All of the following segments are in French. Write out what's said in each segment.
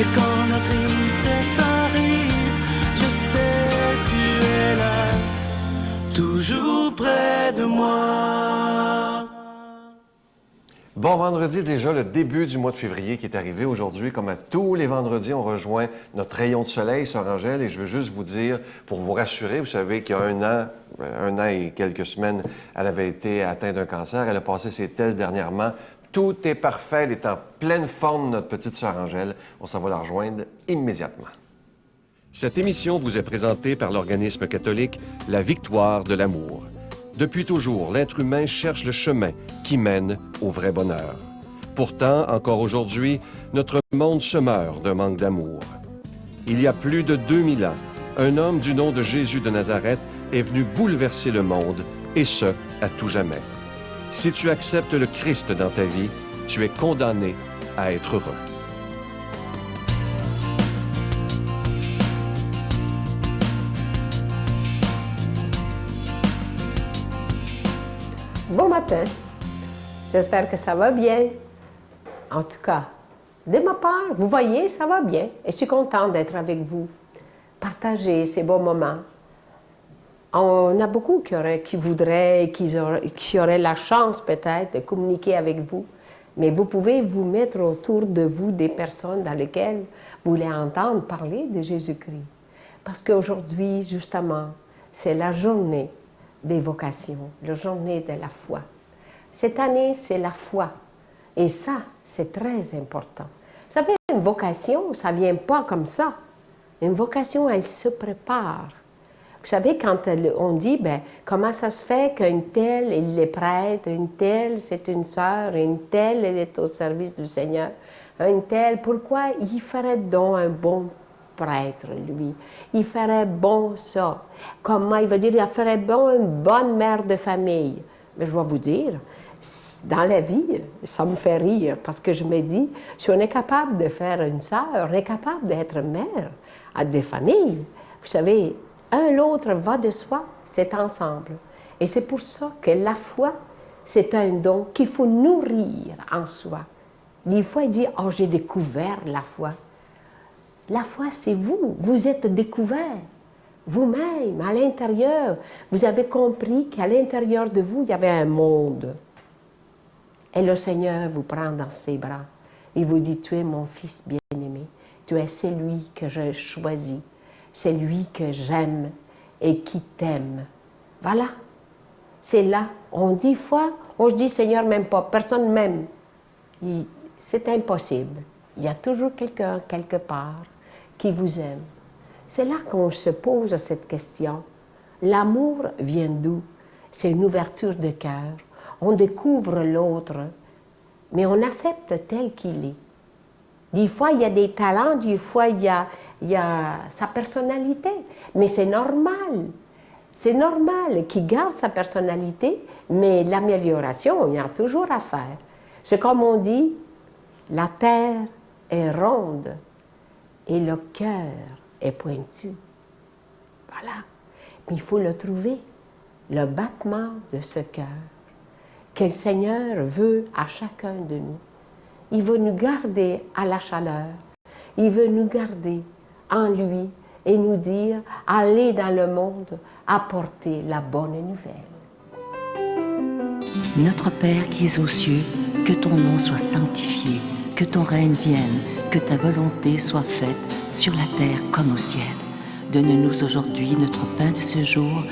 Et quand la tristesse arrive, je sais tu es là, toujours près de moi. Bon vendredi, déjà le début du mois de février qui est arrivé aujourd'hui. Comme à tous les vendredis, on rejoint notre rayon de soleil, Sœur Angèle, et je veux juste vous dire, pour vous rassurer, vous savez qu'il y a un an et quelques semaines, elle avait été atteinte d'un cancer. Elle a passé ses tests dernièrement. Tout est parfait. Elle est en pleine forme, notre petite Sœur Angèle. On s'en va la rejoindre immédiatement. Cette émission vous est présentée par l'organisme catholique La Victoire de l'amour. Depuis toujours, l'être humain cherche le chemin qui mène au vrai bonheur. Pourtant, encore aujourd'hui, notre monde se meurt d'un manque d'amour. Il y a plus de 2000 ans, un homme du nom de Jésus de Nazareth est venu bouleverser le monde, et ce, à tout jamais. Si tu acceptes le Christ dans ta vie, tu es condamné à être heureux. Bon matin, j'espère que ça va bien. En tout cas, de ma part, vous voyez, ça va bien et je suis contente d'être avec vous, partager ces beaux moments. On a beaucoup qui voudraient, qui auraient la chance peut-être de communiquer avec vous, mais vous pouvez vous mettre autour de vous des personnes dans lesquelles vous voulez entendre parler de Jésus-Christ. Parce qu'aujourd'hui, justement, c'est la journée des vocations, la journée de la foi. Cette année, c'est la foi. Et ça, c'est très important. Vous savez, une vocation, ça ne vient pas comme ça. Une vocation, elle se prépare. Vous savez, quand on dit, ben, comment ça se fait qu'une telle, il est prêtre, une telle, c'est une sœur, une telle, elle est au service du Seigneur, une telle, pourquoi il ferait donc un bon prêtre, lui? Il ferait bon ça. Comment il va dire, il ferait bon une bonne mère de famille. Mais je dois vous dire, dans la vie, ça me fait rire parce que je me dis, si on est capable de faire une sœur, on est capable d'être mère à des familles. Vous savez, un l'autre va de soi, c'est ensemble. Et c'est pour ça que la foi, c'est un don qu'il faut nourrir en soi. Des fois, il dit, oh, j'ai découvert la foi. La foi, c'est vous. Vous êtes découvert. Vous-même, à l'intérieur, vous avez compris qu'à l'intérieur de vous, il y avait un monde. Et le Seigneur vous prend dans ses bras. Il vous dit, tu es mon fils bien-aimé. Tu es celui que j'ai choisi. C'est lui que j'aime et qui t'aime. Voilà. C'est là. On dit foi, on se dit, Seigneur, même pas. Personne ne m'aime. C'est impossible. Il y a toujours quelqu'un, quelque part, qui vous aime. C'est là qu'on se pose cette question. L'amour vient d'où? C'est une ouverture de cœur. On découvre l'autre, mais on accepte tel qu'il est. Des fois, il y a des talents, des fois, il y a sa personnalité, mais c'est normal. C'est normal qu'il garde sa personnalité, mais l'amélioration, il y a toujours à faire. C'est comme on dit, la terre est ronde et le cœur est pointu. Voilà. Mais il faut le trouver, le battement de ce cœur que le Seigneur veut à chacun de nous. Il veut nous garder à la chaleur. Il veut nous garder en lui et nous dire, allez dans le monde, apporter la bonne nouvelle. Notre Père qui es aux cieux, que ton nom soit sanctifié, que ton règne vienne, que ta volonté soit faite sur la terre comme au ciel. Donne-nous aujourd'hui notre pain de ce jour.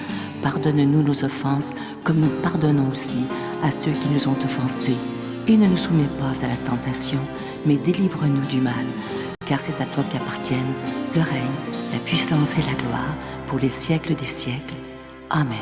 Pardonne-nous nos offenses, comme nous pardonnons aussi à ceux qui nous ont offensés. Et ne nous soumets pas à la tentation, mais délivre-nous du mal. Car c'est à toi qu'appartiennent le règne, la puissance et la gloire, pour les siècles des siècles. Amen.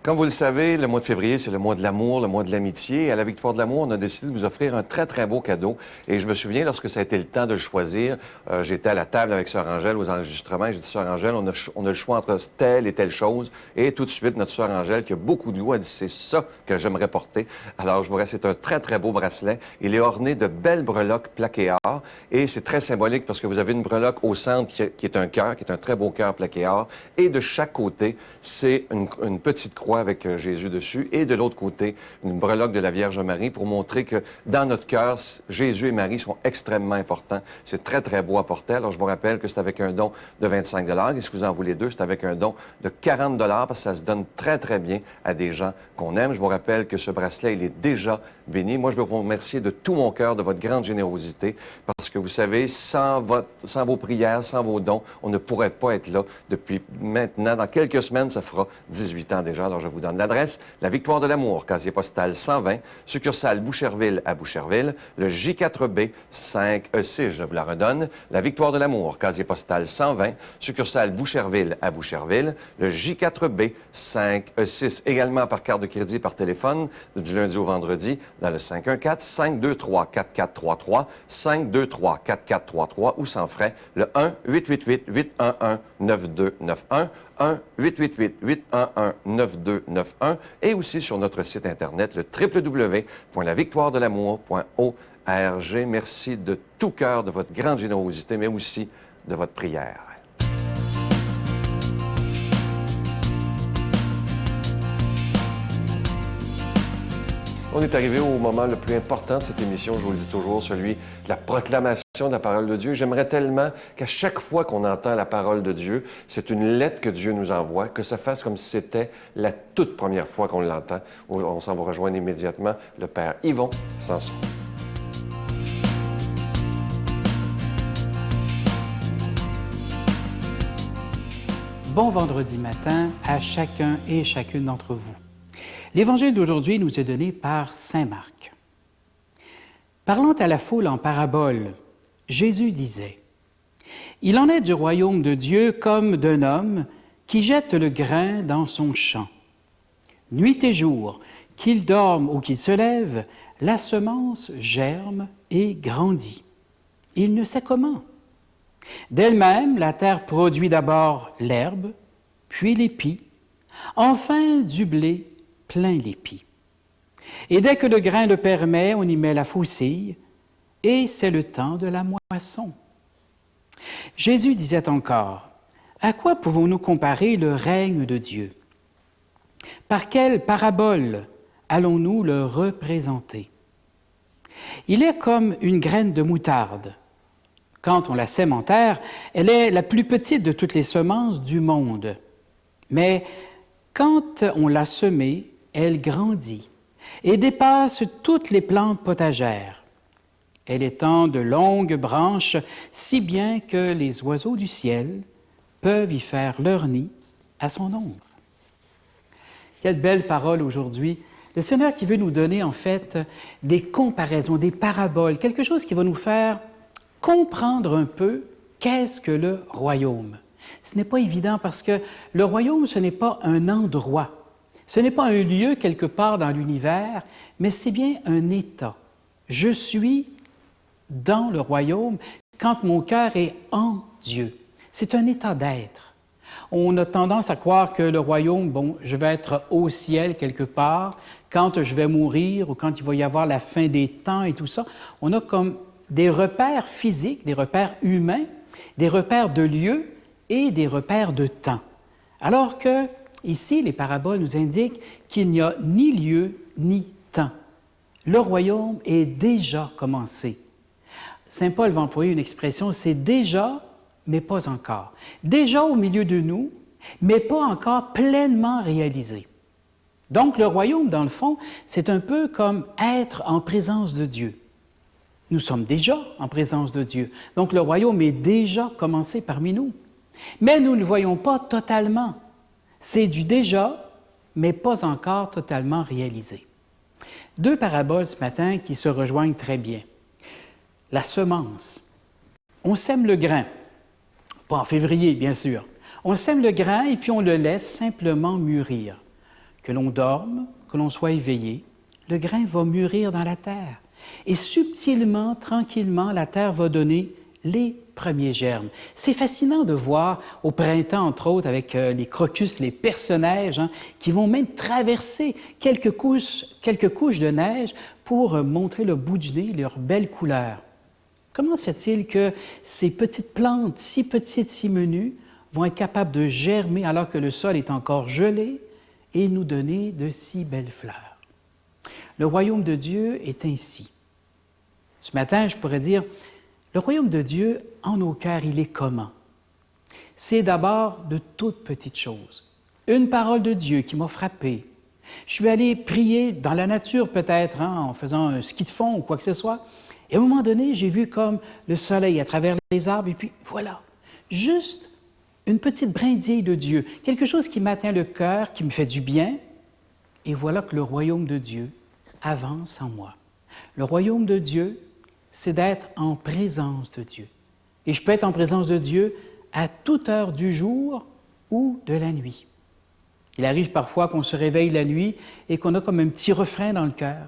Comme vous le savez, le mois de février, c'est le mois de l'amour, le mois de l'amitié. Et à la Victoire de l'amour, on a décidé de vous offrir un très, très beau cadeau. Et je me souviens, lorsque ça a été le temps de le choisir, j'étais à la table avec Sœur Angèle aux enregistrements. J'ai dit, Sœur Angèle, on a le choix entre telle et telle chose. Et tout de suite, notre Sœur Angèle, qui a beaucoup de goût, a dit, c'est ça que j'aimerais porter. Alors, je vous reste, c'est un très, très beau bracelet. Il est orné de belles breloques plaquées or. Et c'est très symbolique parce que vous avez une breloque au centre qui est un cœur, qui est un très beau cœur plaqué or. Et de chaque côté, c'est une petite croix croix avec Jésus dessus, et de l'autre côté, une breloque de la Vierge Marie pour montrer que dans notre cœur, Jésus et Marie sont extrêmement importants. C'est très, très beau à porter. Alors, je vous rappelle que c'est avec un don de 25 $, et si vous en voulez deux, c'est avec un don de 40 $, parce que ça se donne très, très bien à des gens qu'on aime. Je vous rappelle que ce bracelet, il est déjà béni. Moi, je veux vous remercier de tout mon cœur de votre grande générosité, parce que vous savez, sans vos prières, sans vos dons, on ne pourrait pas être là depuis maintenant. Dans quelques semaines, ça fera 18 ans déjà. Alors, je vous donne l'adresse. La Victoire de l'Amour, casier postal 120, succursale Boucherville à Boucherville, le J4B 5E6, je vous la redonne. La Victoire de l'Amour, casier postal 120, succursale Boucherville à Boucherville, le J4B 5E6, également par carte de crédit et par téléphone, du lundi au vendredi, dans le 514-523-4433, 523-4433 ou sans frais, le 1-888-811-9291, 1-888-811-9291 et aussi sur notre site Internet, le www.lavictoiredelamour.org. Merci de tout cœur de votre grande générosité, mais aussi de votre prière. On est arrivé au moment le plus important de cette émission, je vous le dis toujours, celui de la proclamation de la parole de Dieu. J'aimerais tellement qu'à chaque fois qu'on entend la parole de Dieu, c'est une lettre que Dieu nous envoie, que ça fasse comme si c'était la toute première fois qu'on l'entend. On s'en va rejoindre immédiatement le Père Yvon Sanson. Bon vendredi matin à chacun et chacune d'entre vous. L'Évangile d'aujourd'hui nous est donné par saint Marc. Parlant à la foule en parabole, Jésus disait « Il en est du royaume de Dieu comme d'un homme qui jette le grain dans son champ. Nuit et jour, qu'il dorme ou qu'il se lève, la semence germe et grandit. Il ne sait comment. D'elle-même, la terre produit d'abord l'herbe, puis l'épi, enfin du blé plein l'épi. Et dès que le grain le permet, on y met la faucille, et c'est le temps de la moisson. » Jésus disait encore, « À quoi pouvons-nous comparer le règne de Dieu? Par quelle parabole allons-nous le représenter? Il est comme une graine de moutarde. Quand on la sème en terre, elle est la plus petite de toutes les semences du monde. Mais quand on l'a semée, elle grandit et dépasse toutes les plantes potagères. Elle étend de longues branches si bien que les oiseaux du ciel peuvent y faire leur nid à son ombre. » Quelle belle parole aujourd'hui. Le Seigneur qui veut nous donner en fait des comparaisons, des paraboles, quelque chose qui va nous faire comprendre un peu qu'est-ce que le royaume. Ce n'est pas évident parce que le royaume, ce n'est pas un endroit. Ce n'est pas un lieu quelque part dans l'univers, mais c'est bien un état. Je suis dans le royaume quand mon cœur est en Dieu. C'est un état d'être. On a tendance à croire que le royaume, bon, je vais être au ciel quelque part, quand je vais mourir ou quand il va y avoir la fin des temps et tout ça. On a comme des repères physiques, des repères humains, des repères de lieu et des repères de temps. Alors que ici, les paraboles nous indiquent qu'il n'y a ni lieu ni temps. Le royaume est déjà commencé. Saint Paul va employer une expression, c'est déjà, mais pas encore. Déjà au milieu de nous, mais pas encore pleinement réalisé. Donc le royaume, dans le fond, c'est un peu comme être en présence de Dieu. Nous sommes déjà en présence de Dieu. Donc le royaume est déjà commencé parmi nous. Mais nous ne le voyons pas totalement. C'est du déjà, mais pas encore totalement réalisé. Deux paraboles ce matin qui se rejoignent très bien. La semence. On sème le grain. Pas en février, bien sûr. On sème le grain et puis on le laisse simplement mûrir. Que l'on dorme, que l'on soit éveillé, le grain va mûrir dans la terre. Et subtilement, tranquillement, la terre va donner les premiers germes. C'est fascinant de voir au printemps, entre autres, avec les crocus, les perce-neige, qui vont même traverser quelques couches de neige pour montrer le bout du nez, leur belle couleur. Comment se fait-il que ces petites plantes, si petites, si menues, vont être capables de germer alors que le sol est encore gelé et nous donner de si belles fleurs. Le royaume de Dieu est ainsi. Ce matin, je pourrais dire, le royaume de Dieu, en nos cœurs, il est comment? C'est d'abord de toutes petites choses. Une parole de Dieu qui m'a frappé. Je suis allé prier dans la nature peut-être, en faisant un ski de fond ou quoi que ce soit. Et à un moment donné, j'ai vu comme le soleil à travers les arbres, et puis voilà, juste une petite brindille de Dieu, quelque chose qui m'atteint le cœur, qui me fait du bien. Et voilà que le royaume de Dieu avance en moi. Le royaume de Dieu, c'est d'être en présence de Dieu. Et je peux être en présence de Dieu à toute heure du jour ou de la nuit. Il arrive parfois qu'on se réveille la nuit et qu'on a comme un petit refrain dans le cœur,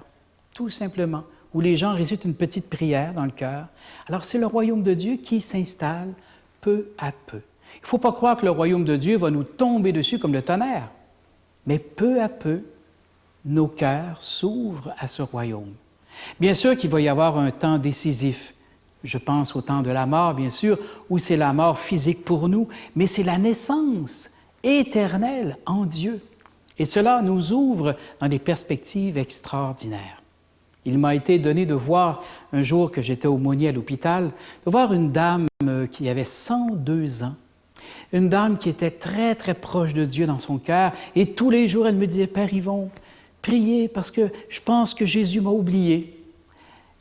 tout simplement, où les gens récitent une petite prière dans le cœur. Alors c'est le royaume de Dieu qui s'installe peu à peu. Il ne faut pas croire que le royaume de Dieu va nous tomber dessus comme le tonnerre, mais peu à peu, nos cœurs s'ouvrent à ce royaume. Bien sûr qu'il va y avoir un temps décisif. Je pense au temps de la mort, bien sûr, où c'est la mort physique pour nous, mais c'est la naissance éternelle en Dieu. Et cela nous ouvre dans des perspectives extraordinaires. Il m'a été donné de voir, un jour que j'étais aumônier à l'hôpital, de voir une dame qui avait 102 ans, une dame qui était très, très proche de Dieu dans son cœur, et tous les jours, elle me disait, « Père Yvon, priez parce que je pense que Jésus m'a oublié. »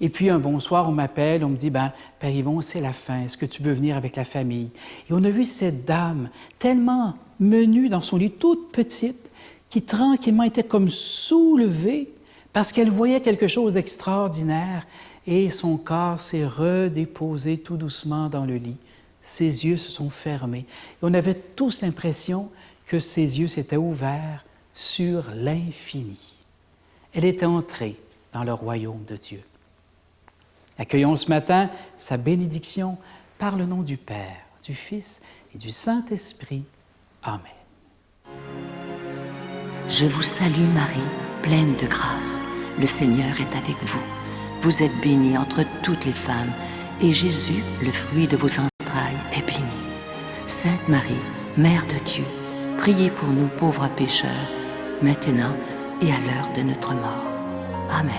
Et puis un bon soir, on m'appelle, on me dit, « Père Yvon, c'est la fin, est-ce que tu veux venir avec la famille? » Et on a vu cette dame tellement menue dans son lit, toute petite, qui tranquillement était comme soulevée parce qu'elle voyait quelque chose d'extraordinaire et son corps s'est redéposé tout doucement dans le lit. Ses yeux se sont fermés. Et on avait tous l'impression que ses yeux s'étaient ouverts sur l'infini. Elle était entrée dans le royaume de Dieu. Accueillons ce matin sa bénédiction par le nom du Père, du Fils et du Saint-Esprit. Amen. Je vous salue Marie, pleine de grâce. Le Seigneur est avec vous. Vous êtes bénie entre toutes les femmes, et Jésus, le fruit de vos entrailles, est béni. Sainte Marie, Mère de Dieu, priez pour nous pauvres pécheurs, maintenant et à l'heure de notre mort. Amen.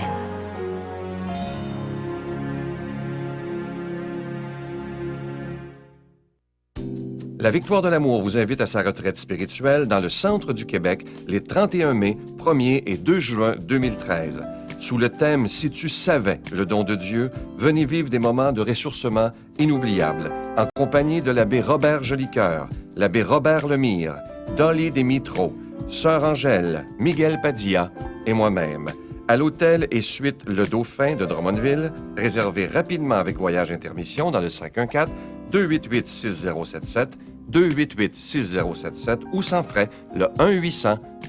La Victoire de l'amour vous invite à sa retraite spirituelle dans le centre du Québec les 31 mai, 1er et 2 juin 2013. Sous le thème « Si tu savais le don de Dieu », venez vivre des moments de ressourcement inoubliables, en compagnie de l'abbé Robert Jolicoeur, l'abbé Robert Lemire, Dolly Desmitreaux, Sœur Angèle, Miguel Padilla et moi-même. À l'hôtel et suite Le Dauphin de Drummondville, réservé rapidement avec voyage intermission dans le 514-288-6077, 288-6077 ou sans frais le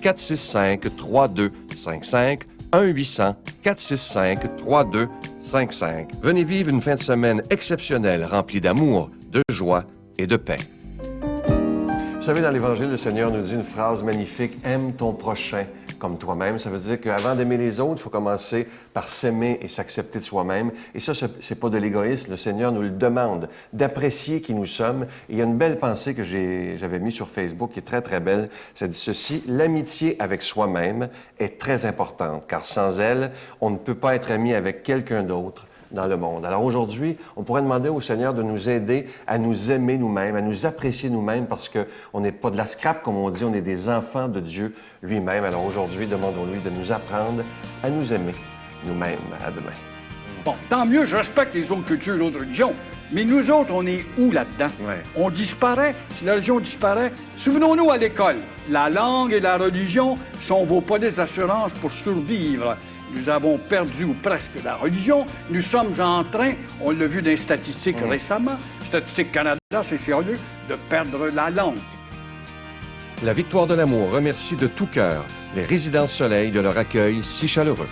1-800-465-3255, 1-800-465-3255. Venez vivre une fin de semaine exceptionnelle remplie d'amour, de joie et de paix. Vous savez, dans l'Évangile, le Seigneur nous dit une phrase magnifique, « Aime ton prochain comme toi-même ». Ça veut dire qu'avant d'aimer les autres, il faut commencer par s'aimer et s'accepter de soi-même. Et ça, c'est pas de l'égoïsme. Le Seigneur nous le demande, d'apprécier qui nous sommes. Et il y a une belle pensée que j'avais mise sur Facebook qui est très, très belle. Ça dit ceci, « L'amitié avec soi-même est très importante, car sans elle, on ne peut pas être ami avec quelqu'un d'autre dans le monde. » Alors aujourd'hui, on pourrait demander au Seigneur de nous aider à nous aimer nous-mêmes, à nous apprécier nous-mêmes, parce qu'on n'est pas de la scrap, comme on dit, on est des enfants de Dieu lui-même. Alors aujourd'hui, demandons-lui de nous apprendre à nous aimer nous-mêmes. À demain. Bon, tant mieux, je respecte les autres cultures, les autres religions. Mais nous autres, on est où là-dedans? Ouais. On disparaît. Si la religion disparaît, souvenons-nous à l'école. La langue et la religion sont vos polices d'assurance pour survivre. Nous avons perdu ou presque la religion. Nous sommes en train, on l'a vu dans les statistiques récemment, Statistique Canada, c'est sérieux, de perdre la langue. La Victoire de l'amour remercie de tout cœur les Résidences Soleil de leur accueil si chaleureux.